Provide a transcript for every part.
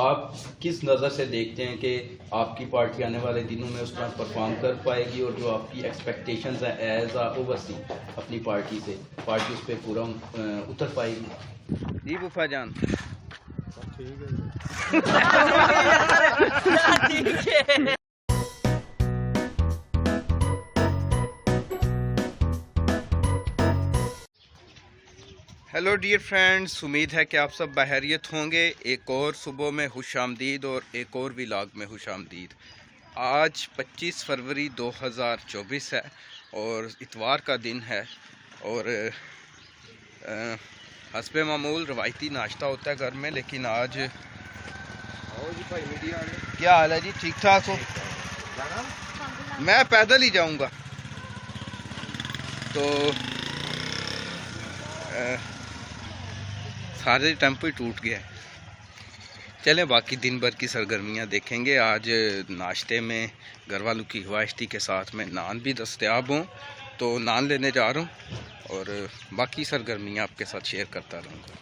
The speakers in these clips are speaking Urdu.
آپ کس نظر سے دیکھتے ہیں کہ آپ کی پارٹی آنے والے دنوں میں اس طرح پرفارم کر پائے گی، اور جو آپ کی ایکسپیکٹیشنز ہیں ایز اے اوورسی اپنی پارٹی سے، پارٹی اس پہ پورا اتر پائے گی؟ جی بفا جان ہیلو ڈیئر فرینڈز، امید ہے کہ آپ سب بخیریت ہوں گے۔ ایک اور صبح میں خوش آمدید اور ایک اور ولاگ میں خوش آمدید۔ آج 25 فروری 2024 ہے اور اتوار کا دن ہے، اور حسب معمول روایتی ناشتہ ہوتا ہے گھر میں، لیکن آج کیا حال ہے جی؟ ٹھیک ٹھاک ہو؟ میں پیدل ہی جاؤں گا، تو سارے ٹیمپو ہی ٹوٹ گیا ہے۔ چلیں باقی دن بھر کی سرگرمیاں دیکھیں گے۔ آج ناشتے میں گھر والوں کی خواہشی کے ساتھ میں نان بھی دستیاب ہوں، تو نان لینے جا رہا ہوں، اور باقی سرگرمیاں آپ کے ساتھ شیئر کرتا رہوں گا۔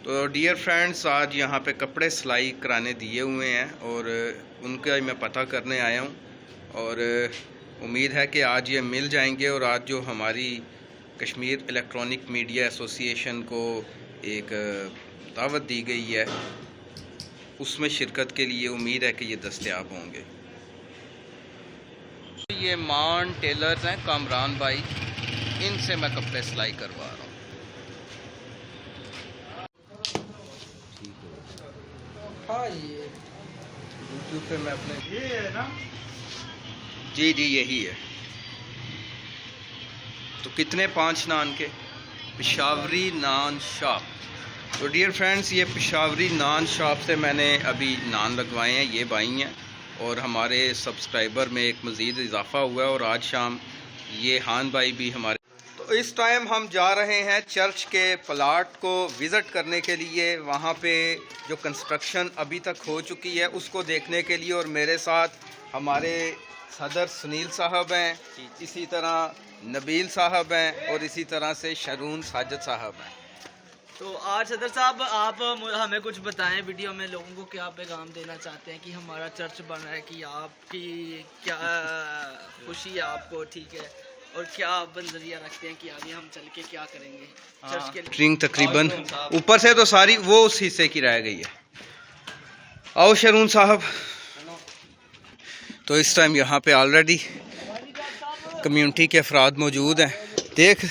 تو ڈیئر فرینڈز، آج یہاں پہ کپڑے سلائی کرانے دیے ہوئے ہیں، اور ان کا میں پتہ کرنے آیا ہوں، اور امید ہے کہ آج یہ مل جائیں گے۔ اور آج جو ہماری کشمیر الیکٹرانک میڈیا ایسوسی ایشن کو ایک دعوت دی گئی ہے، اس میں شرکت کے لیے امید ہے کہ یہ دستیاب ہوں گے۔ یہ مان ٹیلرز ہیں کامران بھائی، ان سے میں کپڑے سلائی کروا رہا ہوں۔ یوٹیوب پہ میں اپنے جی یہی ہے۔ تو کتنے 5 نان کے؟ پشاوری نان شاپ۔ تو ڈیئر فرینڈز، یہ پشاوری نان شاپ سے میں نے ابھی نان لگوائے ہیں، یہ بھائی ہیں، اور ہمارے سبسکرائبر میں ایک مزید اضافہ ہوا ہے، اور آج شام یہ ہان بھائی بھی ہمارے۔ تو اس ٹائم ہم جا رہے ہیں چرچ کے پلاٹ کو وزٹ کرنے کے لیے، وہاں پہ جو کنسٹرکشن ابھی تک ہو چکی ہے اس کو دیکھنے کے لیے، اور میرے ساتھ ہمارے صدر سنیل صاحب ہیں، اسی طرح نبیل صاحب ہیں، اور اسی طرح سے شرون ساجد صاحب ہیں۔ تو آج صدر صاحب آپ ہمیں کچھ بتائیں، ویڈیو میں لوگوں کو کیا پیغام دینا چاہتے ہیں کہ ہمارا چرچ بن رہا ہے، کہ آپ کی کیا خوشی ہے آپ کو، ٹھیک ہے، اور کیا آپ نظریہ رکھتے ہیں کہ آگے ہم چل کے کیا کریں گے چرچ کے لیے؟ تقریباً اوپر سے تو ساری وہ اس حصے کی رہ گئی ہے۔ آؤ شرون صاحب۔ تو اس ٹائم یہاں پہ آلریڈی کمیونٹی کے افراد موجود ہیں، دیکھ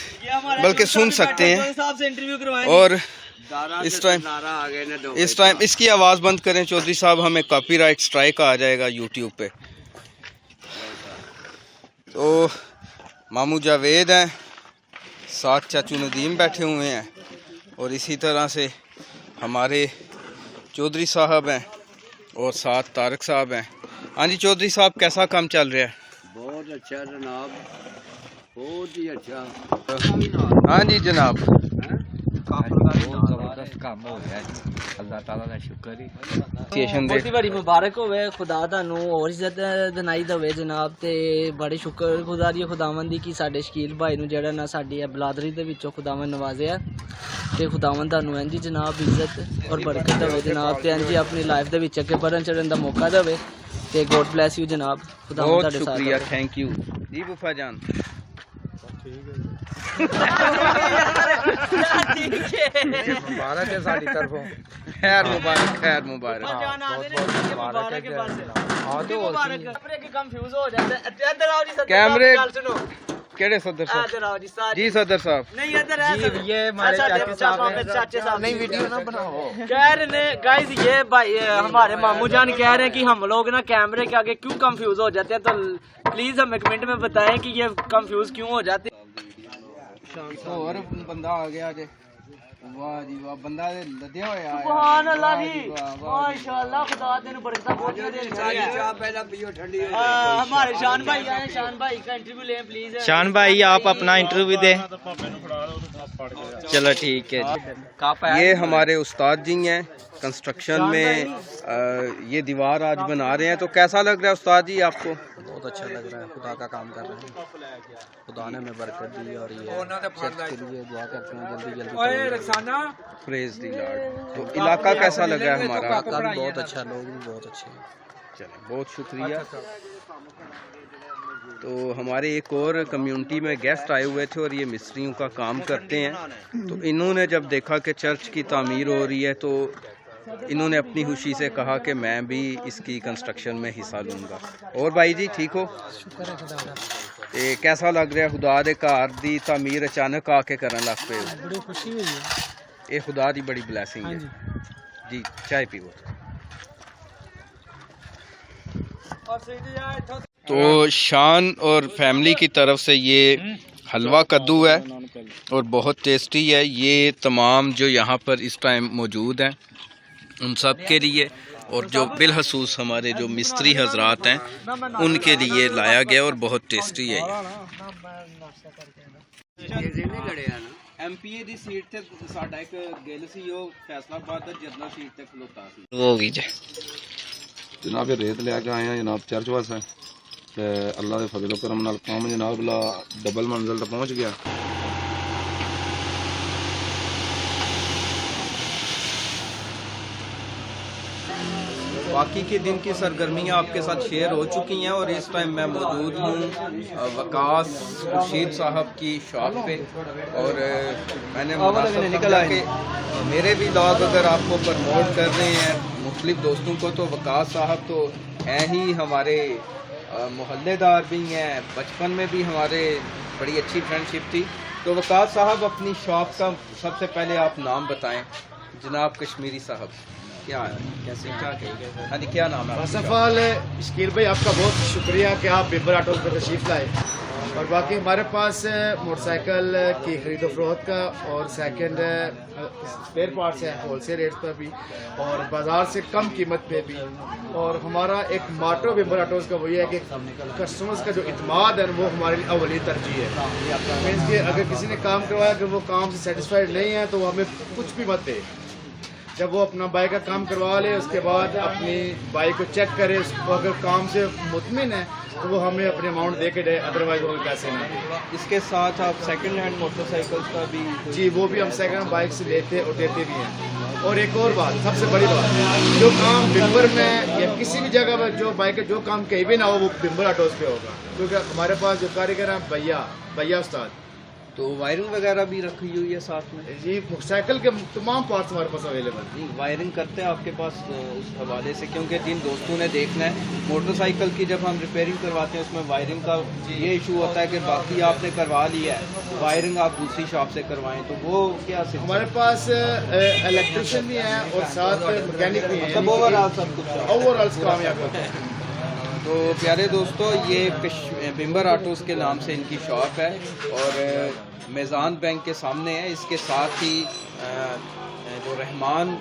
بلکہ سن سکتے ہیں، اور اس ٹائم اس کی آواز بند کریں چودھری صاحب، ہمیں کاپی رائٹ سٹرائک آ جائے گا یوٹیوب پہ۔ تو مامو جاوید ہیں، ساتھ چاچو ندیم بیٹھے ہوئے ہیں، اور اسی طرح سے ہمارے چودھری صاحب ہیں، اور ساتھ طارق صاحب ہیں۔ ہاں جی چودھری صاحب، کیسا کام چل رہا ہے؟ بہت اچھا جناب، بہت ہی اچھا۔ ہاں جی جناب، بہت زبردست کام ہو گیا جی، اللہ تعالیٰ کا شکر ہی۔ بہت بڑی مبارک ہوئے، خدا تانوں اور عزت دنائی دے جناب، تے بڑے شکر گزاری خداوند دی کہ ساڈے شکیل بھائی نو جڑا نا ساڈی بلادری دے وچوں خداوند نوازیا، تے خداوند تانوں انجی جناب عزت اور برکت دے جناب، تے انجی اپنی لائف دے وچ اگے بڑھن چڑھن دا موقع دے، تے گاڈ بلیس یو جناب، خداوند بہت تہاڈے ساتھ۔ شکریہ، تھینک یو جی بفا جان۔ مبارک ہے ساری طرفوں، خیر مبارک، خیر مبارک۔ کیمرے کیڑے صدر صاحب؟ جی صدر صاحب، یہ ہمارے چاچے صاحب نہیں ویڈیو نہ بناؤ۔ کہہ رہے ہیں گائز، یہ بھائی ہمارے ماموں جان کہہ رہے ہیں کہ ہم لوگ نا کیمرے کے آگے کیوں کنفیوز ہو جاتے ہیں، تو پلیز ہمیں کمنٹ میں بتائیں کہ یہ کنفیوز کیوں ہو جاتے ہیں۔ اور بندہ آ گیا جی، واہ جی واہ، بندہ لدیا ہوا ہے۔ سبحان اللہ جی، ماشاءاللہ، خدا تینوں برکتاں بہت پہلا پیو ٹھنڈی۔ ہمارے شان بھائی آئے، شان بھائی کا انٹرویو لیں پلیز۔ شان بھائی آپ اپنا انٹرویو دیں۔ چلو ٹھیک ہے جی. یہ ہمارے استاد جی ہیں کنسٹرکشن میں یہ دیوار آج بنا رہے ہیں. تو کیسا لگ رہا ہے استاد جی آپ کو؟ بہت اچھا لگ رہا ہے. خدا کا کام کر رہے ہیں, خدا نے ہمیں برکت دی اور یہ کے لیے دعا کرتے ہیں جلدی جلدی. پریز دی لارڈ. تو علاقہ کیسا لگا ہے ہمارا؟ علاقہ بھی بہت اچھا, لوگ بھی بہت اچھے ہیں. چلیں بہت شکریہ. تو ہمارے ایک اور کمیونٹی میں گیسٹ آئے ہوئے تھے اور یہ مستریوں کا کام کرتے ہیں. تو انہوں نے جب دیکھا کہ چرچ کی تعمیر ہو رہی ہے تو انہوں نے اپنی خوشی سے کہا کہ میں بھی اس کی کنسٹرکشن میں حصہ لوں گا. اور بھائی جی ٹھیک ہو؟ شکر ہے خدا کا. کیسا لگ رہا ہے خدا دے گھر دی تعمیر اچانک آ کے کرن لگ پے؟ بڑی خوشی ہوئی ہے. یہ خدا دی بڑی بلیسنگ ہے. جی چائے پیو. تو شان اور فیملی کی طرف سے یہ حلوہ کدو ہے اور بہت ٹیسٹی ہے. یہ تمام جو یہاں پر اس ٹائم موجود ہیں ان سب کے لیے اور جو بالخصوص ہمارے جو مستری حضرات ہیں ان کے لیے لایا گیا اور بہت ٹیسٹی ہے. ایم پی اے دی سیٹ تے ساڈا ایک گل سی او فیصلہ آباد دا جنرل سیٹ تے کھلوتا سی. ہو گئی جی جناب یہ ریت لے کے آئے ہیں جناب چرچ واسطے تے اللہ دے فضل و کرم نال کام جناب لا ڈبل منزل تک پہنچ گیا. باقی کے دن کی سرگرمیاں آپ کے ساتھ شیئر ہو چکی ہیں اور اس ٹائم میں موجود ہوں وقاص خورشید صاحب کی شاپ پہ اور میں نے نکلا کہ میرے بھی لاگ اگر آپ کو پرموٹ کر رہے ہیں مختلف دوستوں کو تو وقاص صاحب تو ہیں ہی ہمارے محلے دار بھی ہیں. بچپن میں بھی ہمارے بڑی اچھی فرینڈ شپ تھی. تو وقاص صاحب اپنی شاپ کا سب سے پہلے آپ نام بتائیں. جناب کشمیری صاحب کیا ہے کیسے کیا کہیں؟ ہاں جی کیا نام ہے؟ فسٹ آف آل اشکیل بھائی آپ کا بہت شکریہ کہ آپ بمبر آٹوز پہ تشریف لائے. اور باقی ہمارے پاس موٹر سائیکل کی خرید و فروخت کا اور سیکنڈ اسپیئر پارٹس ہیں ہول سیل ریٹ پر بھی اور بازار سے کم قیمت پہ بھی. اور ہمارا ایک ماٹو بمبر آٹوز کا وہی ہے کہ کسٹمرز کا جو اعتماد ہے وہ ہمارے لیے اولی ترجیح ہے. مینس کہ اگر کسی نے کام کروایا کہ وہ کام سے سیٹسفائڈ نہیں ہے تو وہ ہمیں کچھ بھی مت دے. جب وہ اپنا بائک کا کام کروا لے اس کے بعد اپنی بائک کو چیک کرے, اس کو اگر کام سے مطمئن ہے تو وہ ہمیں اپنے اماؤنٹ دے کے دے, ادروائز وہ پیسے نہ دے. اس کے ساتھ آپ سیکنڈ ہینڈ موٹر سائیکل کا بھی؟ جی وہ بھی ہم سیکنڈ ہینڈ بائک سے لیتے اور دیتے بھی ہیں. اور ایک اور بات سب سے بڑی بات, جو کام بمبر میں یا کسی بھی جگہ پر جو بائک جو کام کہیں بھی نہ ہو وہ بمبر آٹوز پہ ہوگا, کیونکہ ہمارے پاس جو کاریگر ہیں بھیا استاد. تو وائرنگ وغیرہ بھی رکھی ہوئی ہے ساتھ میں؟ جی موٹر سائیکل کے تمام پارٹس ہمارے پاس اویلیبل. جی وائرنگ کرتے ہیں آپ کے پاس اس حوالے سے, کیونکہ جن دوستوں نے دیکھنا ہے موٹر سائیکل کی جب ہم ریپیئرنگ کرواتے ہیں اس میں وائرنگ کا یہ ایشو ہوتا ہے کہ باقی آپ نے کروا لیا ہے وائرنگ آپ دوسری شاپ سے کروائیں تو وہ کیا ہمارے پاس الیکٹریشین بھی ہیں اور ساتھ میکینک بھی ہیں. اوور آل سب کچھ اوور آل کامیاب ہوتے ہیں. تو پیارے دوستو یہ بمبر آٹوز کے نام سے ان کی شاپ ہے اور میزان بینک کے سامنے ہے. اس کے ساتھ ہی جو رحمان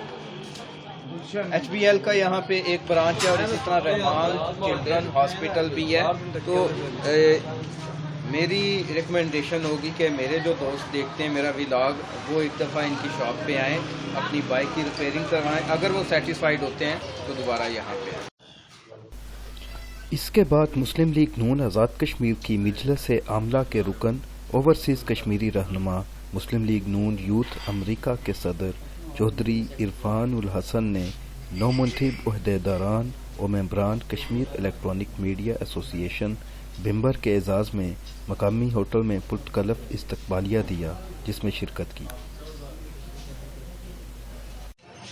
ایچ بی ایل کا یہاں پہ ایک برانچ ہے اور اسی طرح رحمان چلڈرن ہاسپٹل بھی ہے. تو میری ریکمنڈیشن ہوگی کہ میرے جو دوست دیکھتے ہیں میرا ولاگ وہ ایک دفعہ ان کی شاپ پہ آئیں, اپنی بائک کی ریپیئرنگ کروائیں, اگر وہ سیٹسفائیڈ ہوتے ہیں تو دوبارہ یہاں پہ آئیں. اس کے بعد مسلم لیگ نون آزاد کشمیر کی مجلس عاملہ کے رکن اوورسیز کشمیری رہنما مسلم لیگ نون یوتھ امریکہ کے صدر چودھری عرفان الحسن نے نو منتخب عہدیداران و ممبران کشمیر الیکٹرانک میڈیا ایسوسی ایشن بمبر کے اعزاز میں مقامی ہوٹل میں پرتکلف استقبالیہ دیا جس میں شرکت کی.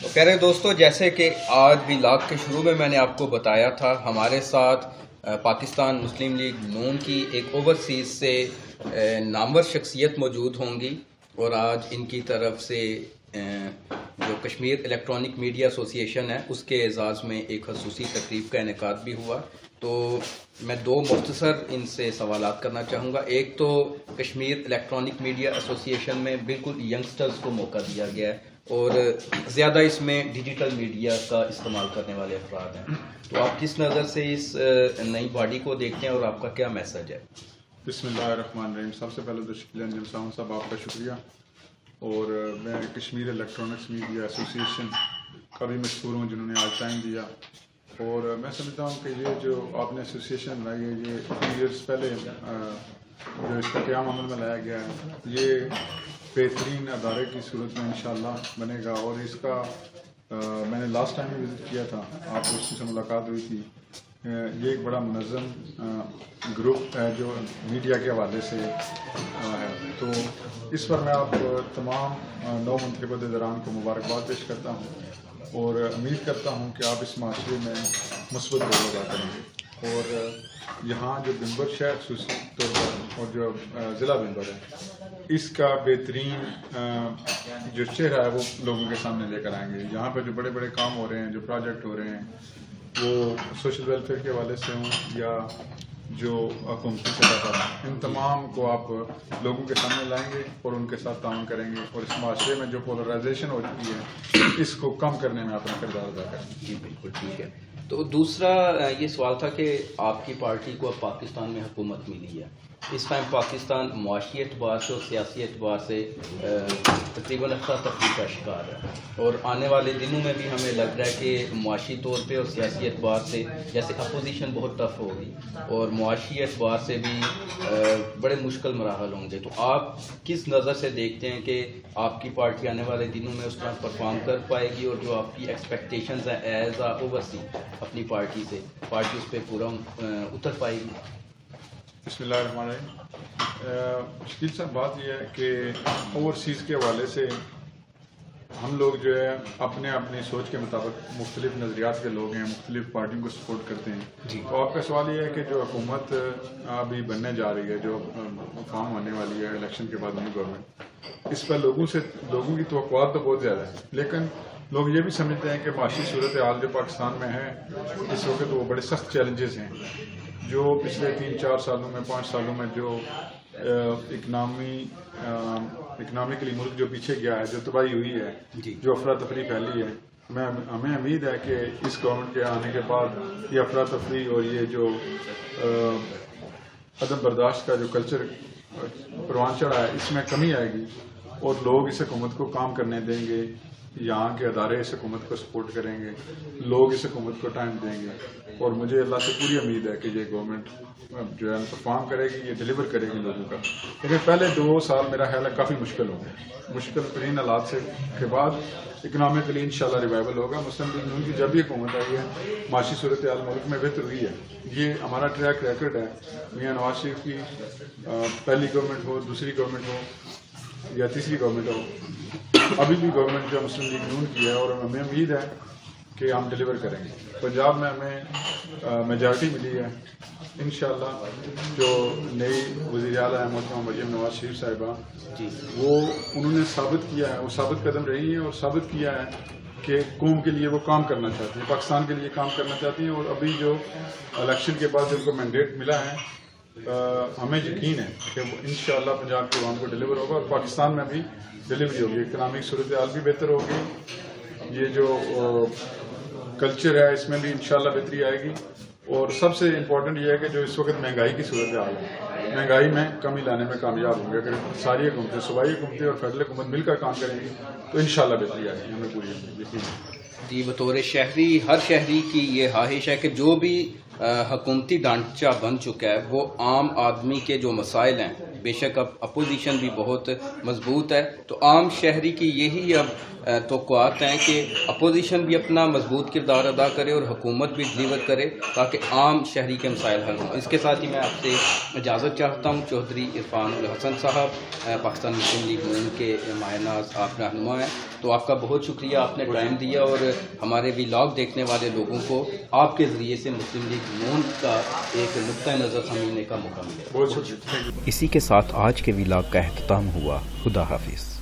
تو پیارے دوستو جیسے کہ آج بھی لاگ کے شروع میں نے آپ کو بتایا تھا ہمارے ساتھ پاکستان مسلم لیگ نون کی ایک اوورسیز سے نامور شخصیت موجود ہوں گی اور آج ان کی طرف سے جو کشمیر الیکٹرانک میڈیا ایسوسی ایشن ہے اس کے اعزاز میں ایک خصوصی تقریب کا انعقاد بھی ہوا. تو میں دو مختصر ان سے سوالات کرنا چاہوں گا. ایک تو کشمیر الیکٹرانک میڈیا ایسوسی ایشن میں بالکل ینگسٹرز کو موقع دیا گیا ہے اور زیادہ اس میں ڈیجیٹل میڈیا کا استعمال کرنے والے افراد ہیں, تو آپ کس نظر سے اس نئی باڈی کو دیکھتے ہیں اور آپ کا کیا میسج ہے؟ بسم اللہ الرحمن الرحیم. سب سے پہلے تو شکیل انجم صاحب آپ کا شکریہ اور میں کشمیر الیکٹرانکس میڈیا ایسوسیشن کا بھی مشہور ہوں جنہوں نے آج ٹائم دیا. اور میں سمجھتا ہوں کہ یہ جو آپ نے ایسوسیشن بنائی ہے یہ 2 ایئرس پہلے جو اس کا قیام عمل میں لایا گیا ہے یہ بہترین ادارے کی صورت میں انشاءاللہ بنے گا. اور اس کا میں نے لاسٹ ٹائم بھی وزٹ کیا تھا, آپ دوستوں سے ملاقات ہوئی تھی. یہ ایک بڑا منظم گروپ ہے جو میڈیا کے حوالے سے ہے. تو اس پر میں آپ تمام 9 منتخب عہدیداران کو مبارکباد پیش کرتا ہوں اور امید کرتا ہوں کہ آپ اس معاشرے میں مثبت رول ادا کریں گے. اور یہاں جو ممبر شہر خصوصی طور پر اور جو ضلع ممبر ہے اس کا بہترین جو چہرہ ہے وہ لوگوں کے سامنے لے کر آئیں گے. یہاں پہ جو بڑے بڑے کام ہو رہے ہیں, جو پروجیکٹ ہو رہے ہیں وہ سوشل ویلفیئر کے حوالے سے ہوں یا جو حکومتی سطح پر, ان تمام کو آپ لوگوں کے سامنے لائیں گے اور ان کے ساتھ تعاون کریں گے اور اس معاشرے میں جو پولرائزیشن ہو چکی ہے اس کو کم کرنے میں اپنا کردار ادا کریں گے. جی بالکل ٹھیک ہے. تو دوسرا یہ سوال تھا کہ آپ کی پارٹی کو اب پاکستان میں حکومت ملی ہے. اس ٹائم پاکستان معاشی اعتبار سے اور سیاسی اعتبار سے تقریباً افراتفری کا شکار ہے اور آنے والے دنوں میں بھی ہمیں لگ رہا ہے کہ معاشی طور پہ اور سیاسی اعتبار سے جیسے اپوزیشن بہت ٹف ہوگی اور معاشی اعتبار سے بھی بڑے مشکل مراحل ہوں گے. تو آپ کس نظر سے دیکھتے ہیں کہ آپ کی پارٹی آنے والے دنوں میں اس طرح پرفارم کر پائے گی اور جو آپ کی ایکسپیکٹیشنز ہیں ایز اے اوورسی اپنی پارٹی سے, پارٹی اس پہ پورا اتر پائے گی؟ بسم اللہ الرحمن الرحیم. شکیل صاحب بات یہ ہے کہ اوورسیز کے حوالے سے ہم لوگ جو ہے اپنے اپنی سوچ کے مطابق مختلف نظریات کے لوگ ہیں, مختلف پارٹیوں کو سپورٹ کرتے ہیں. تو آپ کا سوال یہ ہے کہ جو حکومت ابھی بننے جا رہی ہے, جو فارم ہونے والی ہے الیکشن کے بعد نئی گورنمنٹ, اس پر لوگوں کی توقعات تو بہت زیادہ ہے, لیکن لوگ یہ بھی سمجھتے ہیں کہ معاشی صورتحال جو پاکستان میں ہے اس وقت وہ بڑے سخت چیلنجز ہیں. جو پچھلے 3-4 سالوں میں 5 سالوں میں جو اکنامکلی ملک جو پیچھے گیا ہے, جو تباہی ہوئی ہے, جو افراتفری پھیلی ہے, ہمیں امید ہے کہ اس گورنمنٹ کے آنے کے بعد یہ افراتفری اور یہ جو عدم برداشت کا جو کلچر پروان چڑھا ہے اس میں کمی آئے گی اور لوگ اس حکومت کو کام کرنے دیں گے. یہاں کے ادارے اس حکومت کو سپورٹ کریں گے, لوگ اس حکومت کو ٹائم دیں گے اور مجھے اللہ سے پوری امید ہے کہ یہ گورنمنٹ جو ہے پرفارم کرے گی, یہ ڈیلیور کرے گی لوگوں کا. لیکن پہلے 2 سال میرا خیال ہے کافی مشکل ہوں گے. مشکل ترین حالات کے بعد اکنامکلی انشاءاللہ ریوائول ہوگا. مسلم لیگ نون کی جب بھی حکومت آئی ہے معاشی صورتحال ملک میں بہتر ہوئی ہے. یہ ہمارا ٹریک ریکارڈ ہے. میاں نواز شریف کی پہلی گورنمنٹ ہو, دوسری گورنمنٹ ہو یا تیسری گورنمنٹ ہو, ابھی بھی گورنمنٹ جو مسلم لیگ نون کی ہے اور ہمیں امید ہے کہ ہم ڈیلیور کریں گے. پنجاب میں ہمیں میجارٹی ملی ہے انشاءاللہ. جو نئی وزیر اعلیٰ ہیں محترمہ مریم نواز شریف صاحبہ, وہ انہوں نے ثابت کیا ہے, وہ ثابت قدم رہی ہیں اور ثابت کیا ہے کہ قوم کے لیے وہ کام کرنا چاہتی ہیں, پاکستان کے لیے کام کرنا چاہتی ہیں. اور ابھی جو الیکشن کے بعد جن کو مینڈیٹ ملا ہے ہمیں یقین ہے کہ وہ انشاءاللہ پنجاب کے عوام کو ڈیلیور ہوگا اور پاکستان میں بھی ڈیلیوری ہوگی. اکنامک صورتحال بھی بہتر ہوگی, یہ جو کلچر ہے اس میں بھی انشاءاللہ بہتری آئے گی. اور سب سے امپورٹنٹ یہ ہے کہ جو اس وقت مہنگائی کی صورتحال ہے, مہنگائی میں کمی لانے میں کامیاب ہوں گے. اگر ساری حکومتیں, صوبائی حکومتیں اور فیڈرل حکومت مل کر کام کریں گی تو انشاءاللہ بہتری آئے گی, ہمیں پوری یقین ہے. جی بطور شہری, ہر شہری کی یہ خواہش ہے کہ جو بھی حکومتی ڈھانچہ بن چکا ہے وہ عام آدمی کے جو مسائل ہیں, بے شک اب اپوزیشن بھی بہت مضبوط ہے تو عام شہری کی یہی اب توقعات ہیں کہ اپوزیشن بھی اپنا مضبوط کردار ادا کرے اور حکومت بھی ڈیلیور کرے تاکہ عام شہری کے مسائل حل ہوں. اس کے ساتھ ہی میں آپ سے اجازت چاہتا ہوں. چودھری عرفان الحسن صاحب, پاکستان مسلم لیگ نون کے ماہ ناز آپ رہنما ہیں, تو آپ کا بہت شکریہ, آپ نے ٹائم دیا اور ہمارے ولاگ دیکھنے والے لوگوں کو آپ کے ذریعے سے مسلم لیگ نون کا ایک نقطۂ نظر سمجھنے کا موقع ملے. بہت شکریہ. اسی کے ساتھ آج کے ولاگ کا اختتام ہوا. خدا حافظ.